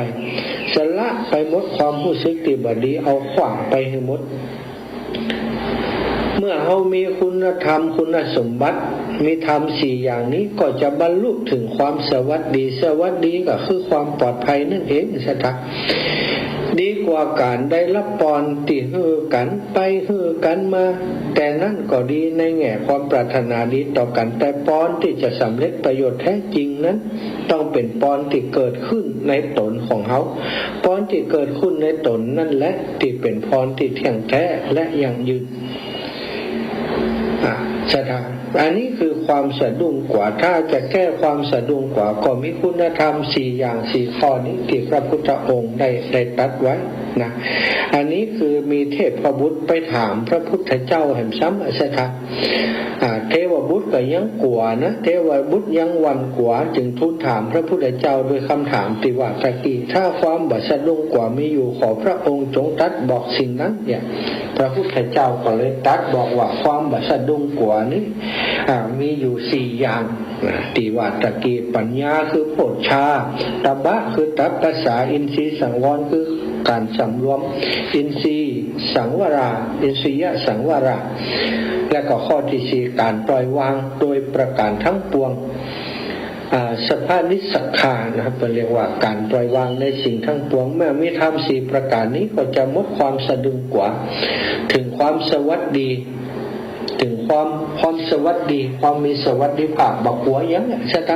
[SPEAKER 1] ปหมดความรู้สึกที่บดีเอาขวางไปให้หมด เมื่อเขามีคุณธรรมคุณสมบัติมีธรรม4อย่างนี้ก็จะบรรลุถึงความสวัสดีก็คือความปลอดภัยนั่นเองสัทดีกว่าการได้รับปอนติฮือกันไปฮือกันมาแต่นั่นก็ดีในแง่ความปรารถนาดีต่อกันแต่ปอนที่จะสำเร็จประโยชน์แท้จริงนั้นต้องเป็นปอนที่เกิดขึ้นในตนของเขาปอนที่เกิดขึ้นในตนนั่นแหละที่เป็นปอนที่เที่ยงแท้และยั่งยืนสถานอันนี้คือความสะดุ้งกว่าถ้าจะแก้ความสะดุ้งกว่าก็มีคุณธรรม4อย่าง4ข้อนี้ที่พระพุทธองค์ได้ตรัสไว้นะอันนี้คือมีเทพบุตรไปถามพระพุทธเจ้าแห่งซ้ำสถานเทวบุตรก็ยังกลัวนะเทวบุตรยังหวั่นกลัวจึงทูลถามพระพุทธเจ้าโดยคำถามที่ว่าตะกี้ถ้าความบัสะดุ้งกว่ามีอยู่ขอพระองค์จงตรัสบอกสิ่งนั้นเนี่ยพระพุทธเจ้าก็เลยตรัสบอกว่าความบัสะดุ้งกว่านี้มีอยู่4อย่างที่ว่าตะกี้ปัญญาคือโพชฌาตบะคือตัปปสาอินทรีย์สังวรคือการสำรวมอินทรีย์สังวราอินทรียสังวราและก็ข้อที่4การปล่อยวางโดยประการทั้งปวงสภานิสักขานะครับเรียกว่าการปล่อยวางในสิ่งทั้งปวงเมื่อมีธรรม4ประการนี้ก็จะหมดความสะดุ้งกว่าถึงความสวัสดีถึงความสวัสดีความมีสวัสดิภาพบักหัวยังใช่ไหม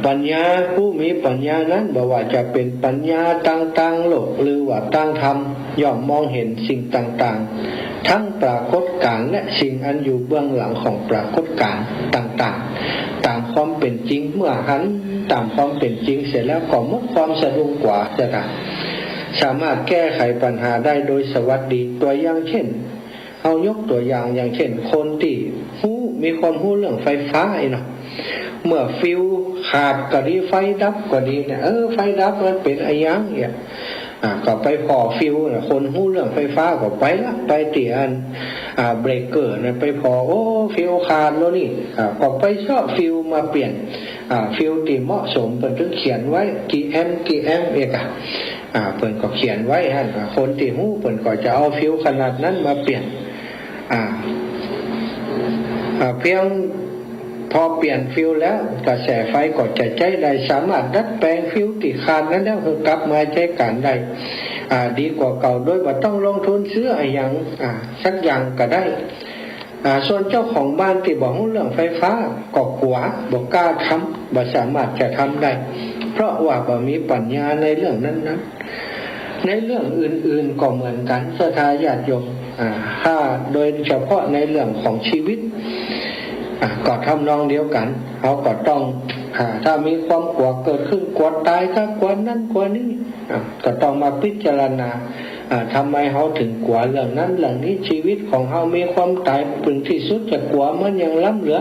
[SPEAKER 1] ปัญญาผู้มีปัญญานั้นบอกว่าจะเป็นปัญญาต่างๆโลกหรือว่าต่างธรรมย่อมมองเห็นสิ่งต่างๆทั้งปรากฏการณ์และสิ่งอันอยู่เบื้องหลังของปรากฏการณ์ต่างๆตามความเป็นจริงเมื่อหันตามความเป็นจริงเสร็จแล้วก็หมดความสะดุ้งกว่าจะสามารถแก้ไขปัญหาได้โดยสวัสดีตัวอย่างเช่นเอายกตัวอย่างเช่นคนที่มีความรู้เรื่องไฟฟ้าเนาะเมื่อฟิวขาดก็ดีไฟดับก็ดีเนี่ยไฟดับมันเป็นอะไรอย่างเงี้ยก็ไปพอฟิวเนี่ยคนรู้เรื่องไฟฟ้าก็ไปละไปเตียนเบรกเกอร์เนี่ยไปพอฟิวขาดแล้วนี่ก็ไปชอบฟิวมาเปลี่ยนฟิวที่เหมาะสมเพิ่นถึงเขียนไว้กี่แอมป์เอกเพิ่นก็เขียนไว้ฮะคนที่รู้เพิ่นก็จะเอาฟิวขนาดนั้นมาเปลี่ยนเพียงพอเปลี่ยนฟิวแล้วกระแสไฟก็จะใช้ได้สามารถดัดแปลงฟิวที่ขาดนั้นแล้วกลับมาใช้การได้ดีกว่าเก่าโดยไม่ต้องลงทุนซื้ออะไรอย่างสักอย่างก็ได้ส่วนเจ้าของบ้านที่บอกเรื่องไฟฟ้าก็กลัวบอกกล้าทำบ่สามารถจะทำได้เพราะว่าบ่มีปัญญาในเรื่องนั้นในเรื่องอื่นๆก็เหมือนกันศรัทธาญาติโยมถ้าโดยเฉพาะในเรื่องของชีวิตก็ทำนองเดียวกันเขาก็ต้องถ้ามีความกลัวเกิดขึ้นกลัวตายก็กลัวนั่นกลัวนี้ก็ต้องมาพิจารณาทำไมเขาถึงกลัวเรื่องนั้นเรื่องนี้ชีวิตของเขามีความตายถึงที่สุดจะกลัวมันยังล้ำเหลือ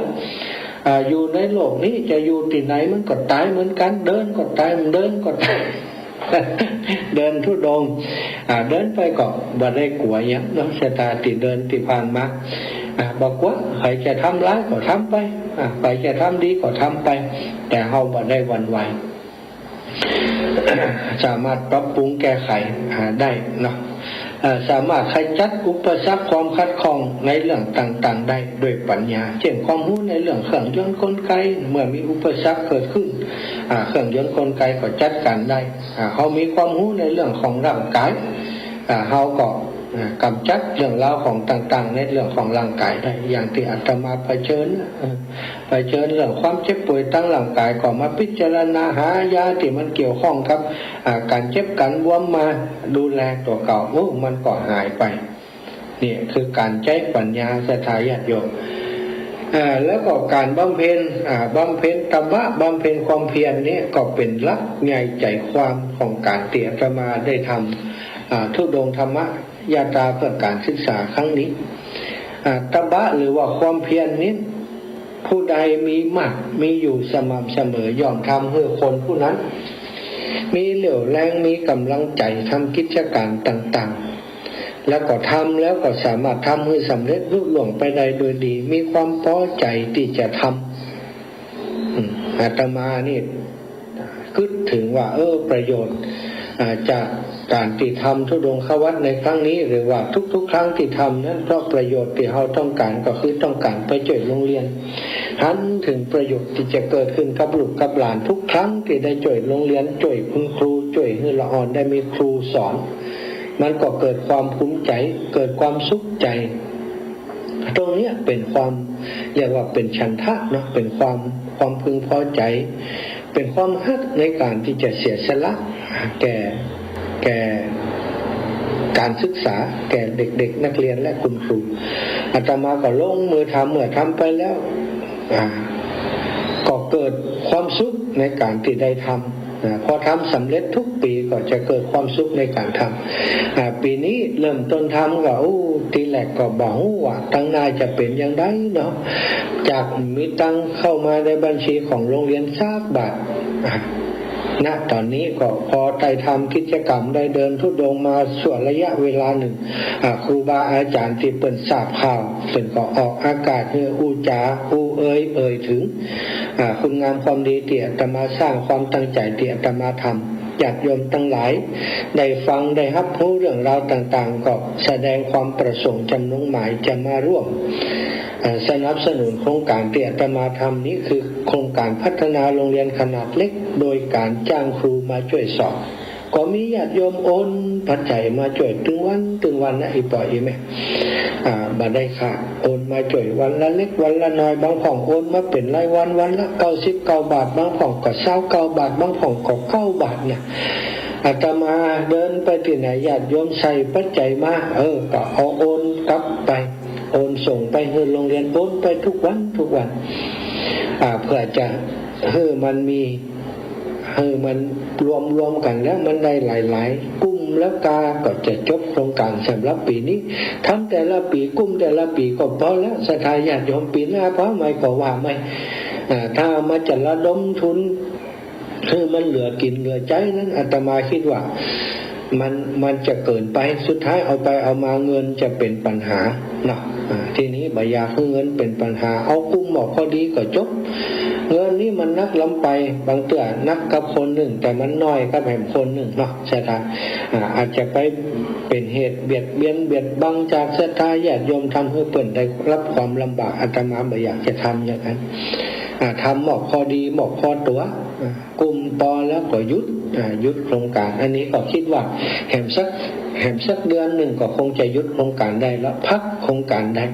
[SPEAKER 1] อยู่ในโลกนี้จะอยู่ที่ไหนมันก็ตายเหมือนกันเดินก็ตายเดินก็ตายเดินทุดงเดินไปก็บ่ได้กลัวยังเนาะชะตาที่เดินที่ผ่านมาบอกว่าใครจะทำร้ายก็ทำไปใครจะทำดีก็ทำไปแต่เราบ่ได้หวั่นไหวสามารถปรับปรุงแก้ไขได้เนาะสามารถขจัดอุปสรรคความขัดข้องในเรื่องต่างๆได้ด้วยปัญญาเช่นความรู้ในเรื่องเครื่องยนต์กลไกเมื่อมีอุปสรรคเกิดขึ้นเครื่องยนต์กลไกก็จัดการได้เขามีความรู้ในเรื่องของร่างกายเขาก็กำจัดเรื่องราวของต่างๆในเรื่องของร่างกายได้อย่างที่อาตมาเผชิญเรื่องความเจ็บป่วยตั้งร่างกายก็มาพิจารณาหายาที่มันเกี่ยวข้องกับการเจ็บการบวมมาดูแลตัวเก่ามันก็หายไปนี่คือการใช้ปัญญาศรัทธาญาติโยมแล้วก็การบำเพ็ญธรรมะบำเพ็ญความเพียรนี้ก็เป็นหลักใหญ่ใจความของการเตี่ยอาตมาได้ทำธุดงค์ธรรมะญาตราเพื่อการศึกษาครั้งนี้ตบะหรือว่าความเพียรนี้ผู้ใดมีมากมีอยู่สม่ำเสมอย่อมทำให้คนผู้นั้นมีเหลี่ยวแรงมีกำลังใจทำกิจการต่างๆแล้วก็ทำแล้วก็สามารถทำให้สำเร็จลุล่วงไปได้โดยดีมีความพอใจที่จะทำอาตมานี่คิดถึงว่าประโยชน์จาก การที่ทำธุดงควัตในครั้งนี้หรือว่าทุกๆครั้งที่ทำนั้นเพราะประโยชน์ที่เราต้องการก็คือต้องการไปช่วยโรงเรียนหันถึงประโยชน์ที่จะเกิดขึ้นกับลูกกับหลานทุกครั้งที่ได้ช่วยโรงเรียนช่วยคุณครูช่วยให้ละอ่อนได้มีครูสอนมันก็เกิดความภูมิใจเกิดความสุขใจตรงนี้เป็นความเรียกว่าเป็นฉันทะเนาะเป็นความพึงพอใจเป็นความฮักในการที่จะเสียสละแก่การศึกษาแก่เด็กๆนักเรียนและคุณครูอาตมาก็ลงมือทำเมื่อทำไปแล้วก็เกิดความสุขในการที่ได้ทำพอทำสำเร็จทุกปีก็จะเกิดความสุขในการทำปีนี้เริ่มต้นทำก็ทีแรกก็บอกว่าตั้งนายจะเป็นอย่างไรเนาะจากมีตังเข้ามาในบัญชีของโรงเรียน3 บาทณตอนนี้ก็พอได้ทำกิจกรรมได้เดินธุดงค์มาส่วนระยะเวลาหนึ่งครูบาอาจารย์ที่เปิดทราบข่าวเปิดก็ออกอากาศเพื่ออูจาอูเอ่ยถึงคุณงามความดีที่อาตมาสร้างความตั้งใจที่อาตมาทำญาติโยมทั้งหลายได้ฟังได้รับรู้เรื่องราวต่างๆก็แสดงความประสงค์จำนงหมายจะมาร่วมสนับสนุนโครงการที่อาตมาทำนี้คือโครงการพัฒนาโรงเรียนขนาดเล็กโดยการจ้างครูมาช่วยสอนก็มีญาติโยมโอนปัจจัยมาช่วยถึงวันนะอีปล่อยอีไหมบัดได้ค่ะโอนมาช่วยวันละเล็กวันละน้อยบางของโอนมาเป็นรายวันละ99 บาทบางของก็29 บาทบางของก็9 บาทเนี่ยอาตมาเดินไปที่ไหนญาติโยมใส่ปัจจัยมาก็เอาโอนกลับไปโอนส่งไปให้โรงเรียนโอนไปทุกวันเพื่อจะมันมีมันรวมกันแล้วมันได้หลายๆกลุ่มแล้วก็จะจบโครงการสำหรับปีนี้ทำแต่ละปีกลุ่มแต่ละปีก็พอแล้วศรัทธาญาติโยมปีหน้าพอไหมก็ว่าไม่ถ้ามาจะระดมทุนมันเหลือกินเหลือใจนั้นอาตมาคิดว่ามันจะเกินไปสุดท้ายเอามาเงินจะเป็นปัญหาเนาะทีนี้บายาเงินเป็นปัญหาเอากุ้มหมอกพอดีก็จบเงินนี้มันนักล้ำไปบางเตื้อนักกับคนหนึ่งแต่มันน้อยกับแห่งคนหนึ่งเนาะใช่ไหมอาจจะไปเป็นเหตุเบียดบังจากศรัทธาญาติโยมทำให้เปิ่นได้รับความลำบากอาตมาไม่อยากจะทำอย่างนั้นทำหมอกพอดีหมอกพอตัวกลุ่มปอแล้วก็ยุดโครงการอันนี้ก็คิดว่าแหมสักเดือนหนึ่งก็คงจะยุดโครงการได้แล้วพักโครงการได้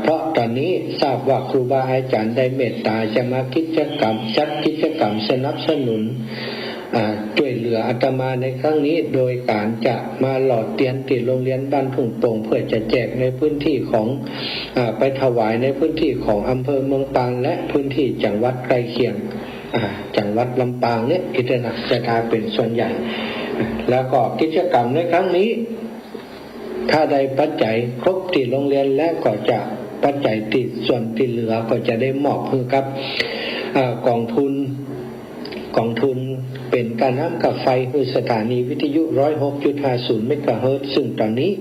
[SPEAKER 1] เพราะตอนนี้ทราบว่าครูบาอาจารย์ได้เมตตาจะมาจัดกิจกรรมสนับสนุนช่วยเหลืออาตมาในครั้งนี้โดยการจะมาหล่อเตียนติดโรงเรียนบ้านทุ่งโป่งเพื่อจะแจกในพื้นที่ของไปถวายในพื้นที่ของอำเภอเมืองปางและพื้นที่จังหวัดใกล้เคียงจังหวัดลำปางเนี่ยกิจนักจะทาเป็นส่วนใหญ่แล้วก็กิจกรรมในครั้งนี้ถ้าได้ปัจจัยครบที่โรงเรียนแล้วก็จะปัจจัยติดส่วนที่เหลือก็จะได้มอบให้กับกองทุนเป็นการน้ำกับไฟคือสถานีวิทยุ 106.50 เมกะเฮิรตซ์ซึ่งตอนนี้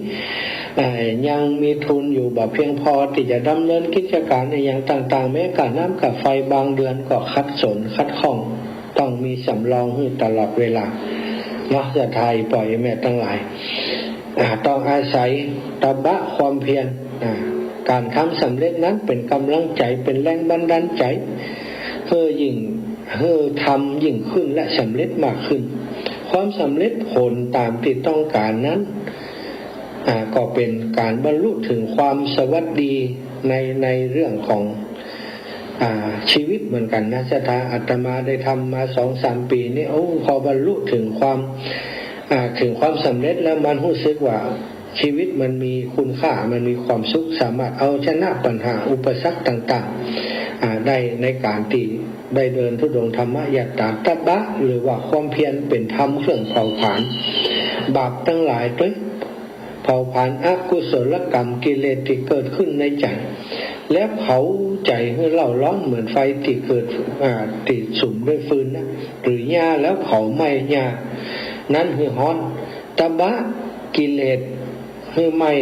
[SPEAKER 1] ยังมีทุนอยู่บ่เพียงพอที่จะดำเนินกิจการในอย่างต่างๆแม้การน้ำกับไฟบางเดือนก็คัดข้องต้องมีสำรองให้ตลอดเวลาเนาะจะทายปล่อยแม่ทั้งหลายต้องอาศัยตบะความเพียรการทำสำเร็จนั้นเป็นกำลังใจเป็นแรงบันดาลใจทำยิ่งขึ้นและสำเร็จมากขึ้นความสำเร็จผลตามที่ต้องการนั้นก็เป็นการบรรลุถึงความสวัสดีในเรื่องของชีวิตเหมือนกันนะศรัทธาอาตมาได้ทำมา 2-3 ปีนี่พอบรรลุถึงความสำเร็จแล้วมันรู้สึกว่าชีวิตมันมีคุณค่ามันมีความสุขสามารถเอาชนะปัญหาอุปสรรคต่างๆได้ในการที่ได้เดินธุดงค์ธรรมะยตาตบะหรือว่าความเพียรเป็นธรรมเครื่องเผาผลาญบาปทั้งหลายด้วยเผาผลาญอกุศลกรรมกิเลสที่เกิดขึ้นในใจและเผาใจให้เล่าร้อนเหมือนไฟที่เกิดติดสุมด้วยฟืนนะหรือหญ้าแล้วเผาไหม้หญ้านั้นคือฮ้อนตบะกิเลสคือไหม้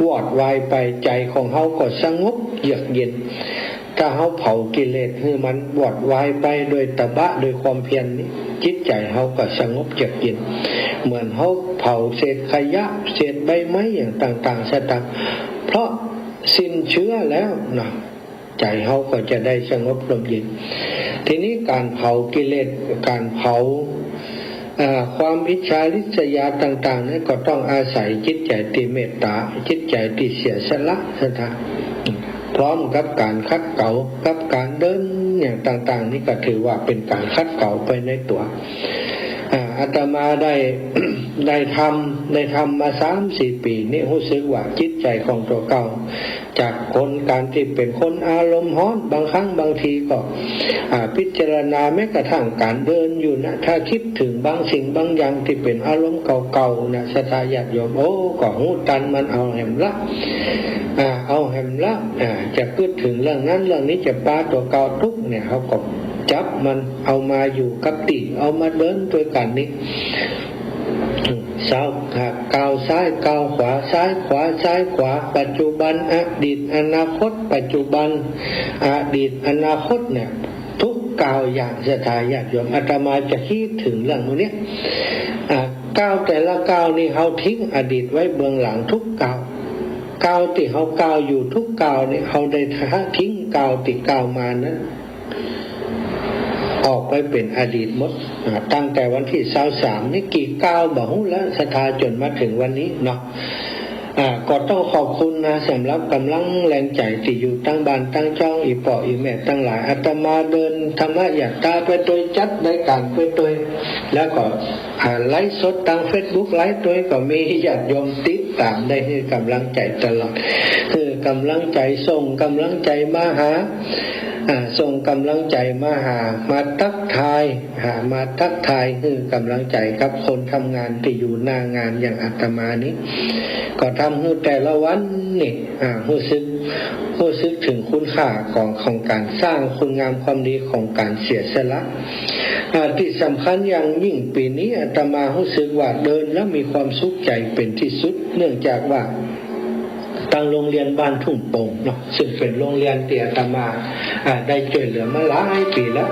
[SPEAKER 1] วอดวายไปใจของเฮาก็สงบเยือกเย็นถ้าเฮาเผากิเลสคือมันวอดวายไปโดยตบะโดยความเพียรนี้ จิตใจเขาก็สงบเยือกเย็นเหมือนเขาเผาเศษขยะเศษใบไม้อย่างต่างๆสตางเพราะสิ้นเชื้อแล้วนะใจเขาก็จะได้สงบลมเย็นทีนี้การเผากิเลสการเผาความอิจฉาริษยาต่างๆนั้นก็ต้องอาศัยจิตใจที่เมตตาจิตใจที่เสียสละนะพร้อมกับการคัดเกลากับการเดินอย่างต่างๆนี่ก็ถือว่าเป็นการคัดเกลาไปในตัวอาตมาได้ทำมา 3-4 ปีนี่รู้สึกว่าจิตใจของตัวเก่าจากคนการที่เป็นคนอารมณ์ร้อนบางครั้งบางทีก็พิจารณาแม้กระทั่งการเดินอยู่นะถ้าคิดถึงบางสิ่งบางอย่างที่เป็นอารมณ์เก่าๆนะศรัทธาญาติโยมก็หูตันมันเอาแหมละจะพูดถึงเรื่องนั้นเรื่องนี้จะปาตัวเก่าทุกเนี่ยเขาก็จับมันเอามาอยู่กับติเอามาเดินด้วยกันนี้สาวก้าวซ้ายก้าวขวาซ้ายขวาซ้ายขวาปัจจุบันอดีตอนาคตปัจจุบันอดีตอนาคตเนี่ยทุกก้าวอย่างศรัทธาญาติโยมอาตมาจะคิดถึงเรื่องนี้ก้าวแต่ละก้าวนี่เขาทิ้งอดีตไว้เบื้องหลังทุกก้าวที่เขาก้าวอยู่ทุกก้าวนี่เขาได้ทิ้งก้าวที่ก้าวมานั้นออกไปเป็นอดีตหมดตั้งแต่วันที่23นี่กี่ก้าวบ่ฮู้แล้วศรัทธาจนมาถึงวันนี้เนาะก็ต้องขอบคุณนะสำหรับกำลังแรงใจที่อยู่ตั้งบ้านตั้งช่องอีปออีแม่ตั้งหลายอาตมาเดินธรรมะอยากตาไปโดยจัดได้การไปโดยแล้วก็ไลฟ์สดทาง Facebook ไลฟ์โดยก็มีญาติโยมติดตามได้ให้กำลังใจตลอดคือกำลังใจส่งกำลังใจมาหาส่งกำลังใจมาหามาทักทายคือกำลังใจกับคนทำงานที่อยู่หน้างานอย่างอาตมานี้ก็ทำให้แต่ละวันนี่รู้สึกถึงคุณค่าของการสร้างคุณงามความดีของการเสียสละที่สำคัญอย่างยิ่งปีนี้อาตมารู้สึกว่าเดินแล้วมีความสุขใจเป็นที่สุดเนื่องจากว่าตั้งโรงเรียนบ้านทุ่งโป่งเนาะซึ่งเป็นโรงเรียนที่อาตมาได้ช่วยเหลือมาหลายปีแล้ว